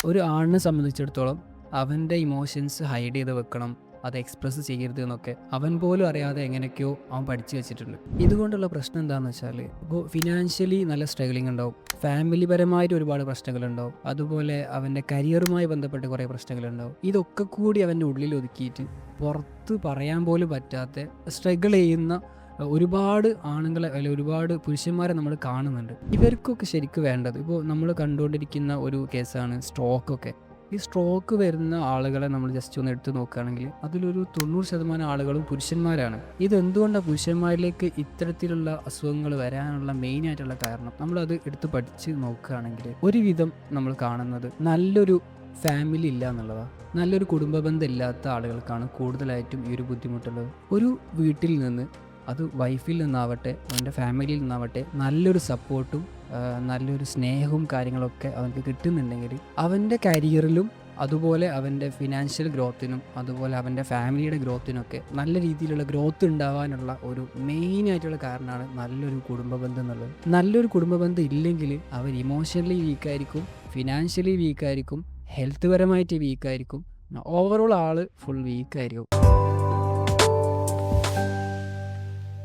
ഒരു ആണിനെ സംബന്ധിച്ചിടത്തോളം അവൻ്റെ ഇമോഷൻസ് ഹൈഡ് ചെയ്ത് വെക്കണം, അത് എക്സ്പ്രസ് ചെയ്യരുത് എന്നൊക്കെ അവൻ പോലും അറിയാതെ എങ്ങനെയൊക്കെയോ അവൻ പഠിച്ചു വെച്ചിട്ടുണ്ട്. ഇതുകൊണ്ടുള്ള പ്രശ്നം എന്താണെന്ന് വെച്ചാൽ, ഇപ്പോൾ ഫിനാൻഷ്യലി നല്ല സ്ട്രഗിളിങ് ഉണ്ടാവും, ഫാമിലി പരമായിട്ട് ഒരുപാട് പ്രശ്നങ്ങളുണ്ടാവും, അതുപോലെ അവൻ്റെ കരിയറുമായി ബന്ധപ്പെട്ട് കുറേ പ്രശ്നങ്ങളുണ്ടാവും. ഇതൊക്കെ കൂടി അവൻ്റെ ഉള്ളിൽ ഒതുക്കിയിട്ട് പുറത്ത് പറയാൻ പോലും പറ്റാത്ത സ്ട്രഗിൾ ചെയ്യുന്ന ഒരുപാട് ആണുങ്ങളെ അല്ലെങ്കിൽ ഒരുപാട് പുരുഷന്മാരെ നമ്മൾ കാണുന്നുണ്ട്. ഇവർക്കൊക്കെ ശരിക്കും വേണ്ടത്, ഇപ്പോൾ നമ്മൾ കണ്ടുകൊണ്ടിരിക്കുന്ന ഒരു കേസാണ് സ്ട്രോക്കൊക്കെ. ഈ സ്ട്രോക്ക് വരുന്ന ആളുകളെ നമ്മൾ ജസ്റ്റ് ഒന്ന് എടുത്ത് നോക്കുകയാണെങ്കിൽ അതിലൊരു 90% ആളുകളും പുരുഷന്മാരാണ്. ഇതെന്തുകൊണ്ടാണ് പുരുഷന്മാരിലേക്ക് ഇത്തരത്തിലുള്ള അസുഖങ്ങൾ വരാനുള്ള മെയിനായിട്ടുള്ള കാരണം നമ്മളത് എടുത്ത് പഠിച്ച് നോക്കുകയാണെങ്കിൽ ഒരുവിധം നമ്മൾ കാണുന്നത് നല്ലൊരു ഫാമിലി ഇല്ല എന്നുള്ളതാണ്. നല്ലൊരു കുടുംബ ബന്ധം ഇല്ലാത്ത ആളുകൾക്കാണ് കൂടുതലായിട്ടും ഈ ഒരു ബുദ്ധിമുട്ടുള്ളത്. ഒരു വീട്ടിൽ നിന്ന്, അത് വൈഫിൽ നിന്നാവട്ടെ അവൻ്റെ ഫാമിലിയിൽ നിന്നാവട്ടെ, നല്ലൊരു സപ്പോർട്ടും നല്ലൊരു സ്നേഹവും കാര്യങ്ങളൊക്കെ അവർക്ക് കിട്ടുന്നുണ്ടെങ്കിൽ അവൻ്റെ കരിയറിലും അതുപോലെ അവൻ്റെ ഫിനാൻഷ്യൽ ഗ്രോത്തിനും അതുപോലെ അവൻ്റെ ഫാമിലിയുടെ ഗ്രോത്തിനൊക്കെ നല്ല രീതിയിലുള്ള ഗ്രോത്ത് ഉണ്ടാവാനുള്ള ഒരു മെയിനായിട്ടുള്ള കാരണമാണ് നല്ലൊരു കുടുംബ ബന്ധം എന്നുള്ളത്. നല്ലൊരു കുടുംബ ബന്ധം ഇല്ലെങ്കിൽ അവർ ഇമോഷണലി വീക്കായിരിക്കും, ഫിനാൻഷ്യലി വീക്കായിരിക്കും, ഹെൽത്ത് പരമായിട്ട് വീക്കായിരിക്കും, ഓവറോൾ ആൾ ഫുൾ വീക്കായിരിക്കും.